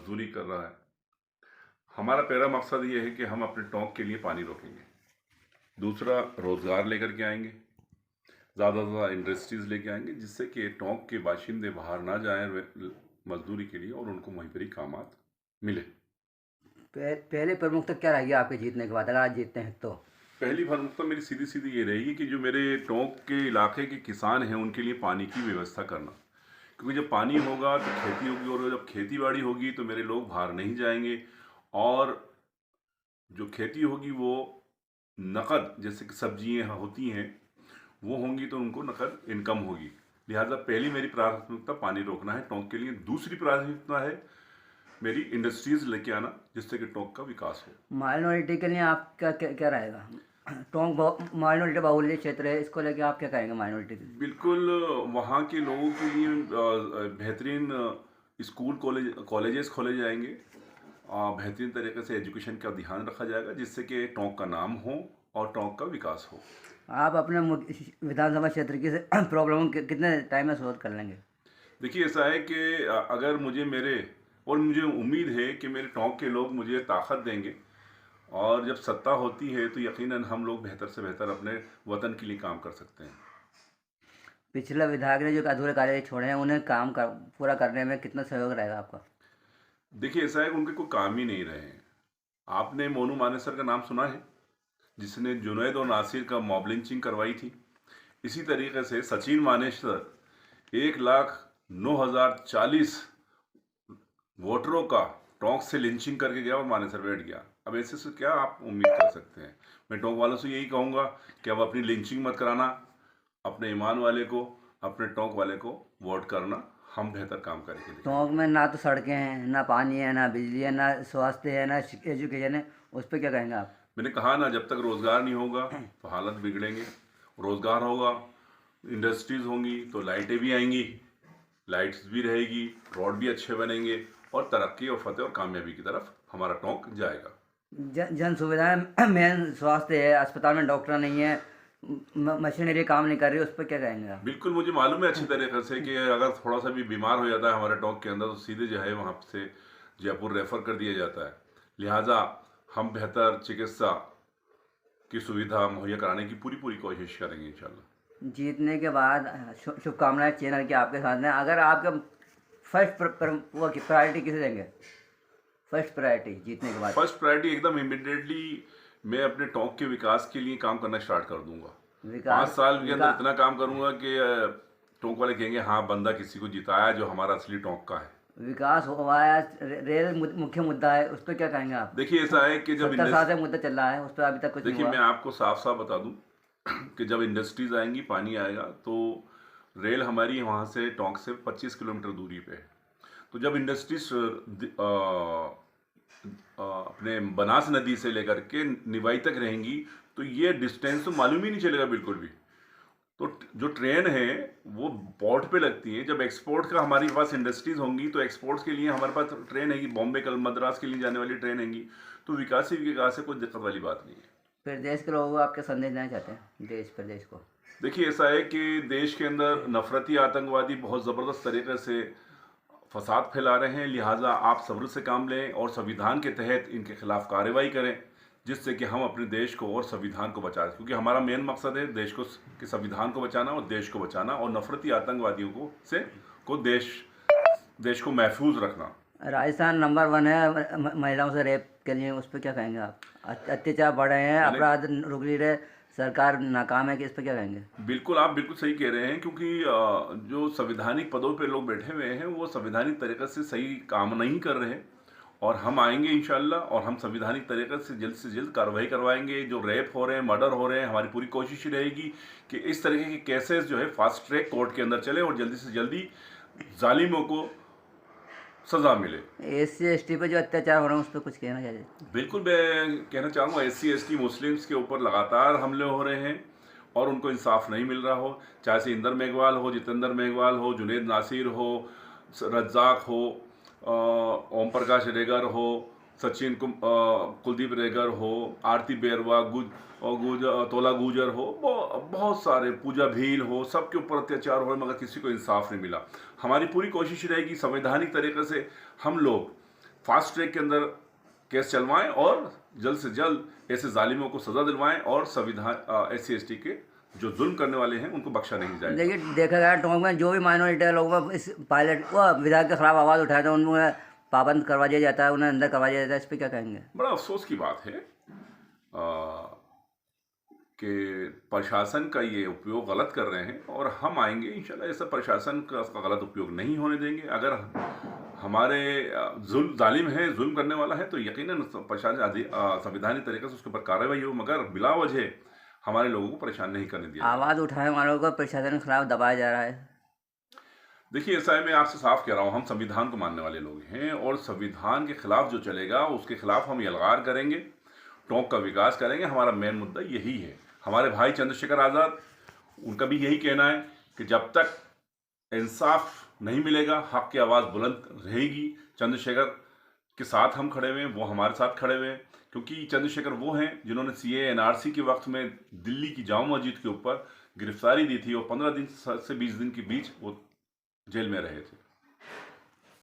मजदूरी कर रहा है। हमारा पहला मकसद ये है कि हम अपने टोंक के लिए पानी रोकेंगे। दूसरा, रोज़गार लेकर के आएंगे, ज़्यादा से ज़्यादा इंडस्ट्रीज़ लेके आएंगे, जिससे कि टोंक के बाशिंदे बाहर ना जाएं मजदूरी के लिए और उनको वहीं पर ही कामात मिले। पहले प्रमुखता क्या रहेगी आपके जीतने के बाद, अगर आज जीतते हैं तो? पहली प्रमुखता मेरी सीधी सीधी ये रहेगी कि जो मेरे टोंक के इलाके के किसान हैं उनके लिए पानी की व्यवस्था करना, क्योंकि जब पानी होगा तो खेती होगी, और जब खेती बाड़ी होगी तो मेरे लोग बाहर नहीं जाएंगे, और जो खेती होगी वो नकद, जैसे कि सब्जियां होती हैं वो होंगी तो उनको नकद इनकम होगी। लिहाजा पहली मेरी प्राथमिकता पानी रोकना है टोंक के लिए। दूसरी प्राथमिकता है मेरी इंडस्ट्रीज लेके आना, जिससे कि टोंक का विकास हो। माइनॉरिटी के लिए आपका क्या क्या रहेगा? टोंक माइनॉरिटी बाहुल्य क्षेत्र है, इसको लेके आप क्या कहेंगे माइनॉरिटी के लिए? बिल्कुल, वहाँ के लोगों के लिए बेहतरीन स्कूल कॉलेजेस खोले जाएंगे, बेहतरीन तरीके से एजुकेशन का ध्यान रखा जाएगा, जिससे कि टोंक का नाम हो और टोंक का विकास हो। आप अपने विधानसभा क्षेत्र की प्रॉब्लम कितने टाइम में सॉल्व कर लेंगे? देखिए, ऐसा है कि अगर मुझे उम्मीद है कि मेरे टोंक के लोग मुझे ताकत देंगे, और जब सत्ता होती है तो यकीनन हम लोग बेहतर से बेहतर अपने वतन के लिए काम कर सकते हैं। पिछले विधायक ने जो अधूरे कार्य छोड़े हैं उन्हें पूरा करने में कितना सहयोग रहेगा आपका? देखिए, ऐसा है कि उनके कोई काम ही नहीं रहे हैं। आपने मोनू मानेसर का नाम सुना है, जिसने जुनैद और नासिर का मॉब लिंचिंग करवाई थी। इसी तरीके से सचिन मानेसर 1,09,040 वोटरों का टोंक से लिंचिंग करके गया और मानेसर बैठ गया। अब ऐसे से क्या आप उम्मीद कर सकते हैं? मैं टोंक वालों से यही कहूँगा कि अब अपनी लिंचिंग मत कराना, अपने ईमान वाले को, अपने टोंक वाले को वोट करना, हम बेहतर काम करेंगे। टोंक में ना तो सड़कें हैं, ना पानी है, ना बिजली है, ना स्वास्थ्य है, ना एजुकेशन है, उस पर क्या कहेंगे आप? मैंने कहा ना, जब तक रोज़गार नहीं होगा तो हालत बिगड़ेंगे। रोज़गार होगा, इंडस्ट्रीज़ होंगी तो लाइटें भी आएंगी, लाइट्स भी रहेगी, रोड भी अच्छे बनेंगे, और तरक्की और फतेह और कामयाबी की तरफ हमारा टोंक जाएगा। जन सुविधाएं मेन स्वास्थ्य है, अस्पताल में डॉक्टर नहीं है, मशीनरी काम नहीं कर रही, उस पर क्या कहेंगे आप? बिल्कुल, मुझे मालूम है अच्छी तरीके से कि अगर थोड़ा सा भी बीमार हो जाता है हमारे टोंक के अंदर तो सीधे जो है वहाँ से जयपुर रेफ़र कर दिया जाता है। लिहाजा हम बेहतर चिकित्सा की सुविधा मुहैया कराने की पूरी पूरी कोशिश करेंगे इंशाल्लाह। जीतने के बाद शुभकामनाएं चैनल के आपके साथ हैं। अगर आपका फर्स्ट वो की प्रायोरिटी किसे देंगे? फर्स्ट प्रायोरिटी जीतने के बाद फर्स्ट प्रायोरिटी एकदम इमिडिएटली मैं अपने टोंक के विकास के लिए काम करना स्टार्ट कर दूंगा। 5 विकास साल के अंदर इतना काम करूंगा कि टोंक वाले कहेंगे हाँ, बंदा किसी को जिताया जो हमारा असली टोंक का है। विकास हुआ है, रेल मुख्य मुद्दा है, उस पर क्या कहेंगे आप? देखिए, ऐसा है कि जब 70 साल से मुद्दा चल रहा है, उस पर अभी तक कुछ नहीं देखिए, हुआ। मैं आपको साफ साफ बता दूं कि जब इंडस्ट्रीज आएंगी, पानी आएगा, तो रेल हमारी वहाँ से टोंक से 25 किलोमीटर दूरी पे है। तो जब इंडस्ट्रीज अपने बनास नदी से लेकर के निवाई तक रहेंगी तो ये डिस्टेंस तो मालूम ही नहीं चलेगा बिल्कुल भी। तो जो ट्रेन है वो पोर्ट पे लगती है। जब एक्सपोर्ट का हमारे पास इंडस्ट्रीज होंगी तो एक्सपोर्ट्स के लिए हमारे पास ट्रेन है, बॉम्बे कल मद्रास के लिए जाने वाली ट्रेन है, तो विकास ही विकास है, कोई दिक्कत वाली बात नहीं है। फिर देश के लोगों को आप क्या संदेश देना चाहते हैं, देश प्रदेश को? देखिए, ऐसा है कि देश के अंदर नफरती आतंकवादी बहुत ज़बरदस्त तरीके से फसाद फैला रहे हैं। लिहाजा आप सब्र से काम लें और संविधान के तहत इनके खिलाफ कार्रवाई करें, जिससे कि हम अपने देश को और संविधान को बचाएं, क्योंकि हमारा मेन मकसद है देश को के संविधान को बचाना और देश को बचाना, और नफरती आतंकवादियों को देश को महफूज रखना। राजस्थान नंबर 1 है महिलाओं से रेप के लिए, उस पर क्या कहेंगे आप? अत्याचार बढ़ रहे हैं, अपराध रुक नहीं रहे, सरकार नाकाम है, कि इस पर क्या कहेंगे? बिल्कुल, आप बिल्कुल सही कह रहे हैं, क्योंकि जो संवैधानिक पदों पे लोग बैठे हुए हैं वो संवैधानिक तरीके से सही काम नहीं कर रहे हैं, और हम आएंगे इंशाल्लाह और हम संवैधानिक तरीके से जल्द कार्रवाई करवाएंगे। जो रेप हो रहे हैं, मर्डर हो रहे हैं, हमारी पूरी कोशिश रहेगी कि इस तरीके के केसेस जो है फास्ट ट्रैक कोर्ट के अंदर चले और जल्दी से जल्दी जालिमों को सजा मिले। SC ST पे जो अत्याचार हो रहे हैं उस पर कुछ कहना चाहिए? बिल्कुल, मैं कहना चाहूँगा SC ST मुस्लिम्स के ऊपर लगातार हमले हो रहे हैं और उनको इंसाफ नहीं मिल रहा हो, चाहे से इंदर मेघवाल हो, जितेंद्र मेघवाल हो, जुनैद नासिर हो, रज्जाक हो, ओम प्रकाश रेगर हो, कुलदीप रेगर हो, आरती बेरवा, तोला गुजर हो, बहुत सारे, पूजा भील हो, सबके ऊपर अत्याचार हो, मगर किसी को इंसाफ नहीं मिला। हमारी पूरी कोशिश रहेगी संवैधानिक तरीके से हम लोग फास्ट ट्रैक के अंदर केस चलवाएं और जल्द से जल्द ऐसे जालिमों को सज़ा दिलवाएं और संविधान SC ST के जो जुल्म करने वाले हैं उनको बख्शा नहीं जाएगा। देखिए देखा गया टोंक में जो भी माइनॉरिटी लोगों में इस पायलट वो विधायक के खिलाफ आवाज़ उठाया था उन्हें पाबंद करवा दिया जाता है, उन्हें अंदर करवा दिया जाता है, इस पर क्या कहेंगे? बड़ा अफसोस की बात है कि प्रशासन का ये उपयोग गलत कर रहे हैं और हम आएंगे इंशाल्लाह ऐसा प्रशासन का गलत उपयोग नहीं होने देंगे। अगर हमारे जालिम है, जुल्म करने वाला है, तो यकीनन प्रशासन संवैधानिक तरीके से उसके ऊपर कार्रवाई हो, मगर बिला वजह हमारे लोगों को परेशान नहीं करने दिया। आवाज़ उठाने वालों को प्रशासन के खिलाफ दबाया जा रहा है। देखिए ऐसा है, मैं आपसे साफ कह रहा हूँ, हम संविधान को मानने वाले लोग हैं और संविधान के खिलाफ जो चलेगा उसके खिलाफ हम यलगार करेंगे, टोंक का विकास करेंगे। हमारा मेन मुद्दा यही है। हमारे भाई चंद्रशेखर आज़ाद, उनका भी यही कहना है कि जब तक इंसाफ नहीं मिलेगा, हक की आवाज़ बुलंद रहेगी। चंद्रशेखर के साथ हम खड़े हुए हैं, वो हमारे साथ खड़े हुए हैं, क्योंकि चंद्रशेखर वो हैं जिन्होंने CAA NRC के वक्त में दिल्ली की जामा मस्जिद के ऊपर गिरफ्तारी दी थी और 15 दिन से 20 दिन के बीच वो जेल में रहे थे।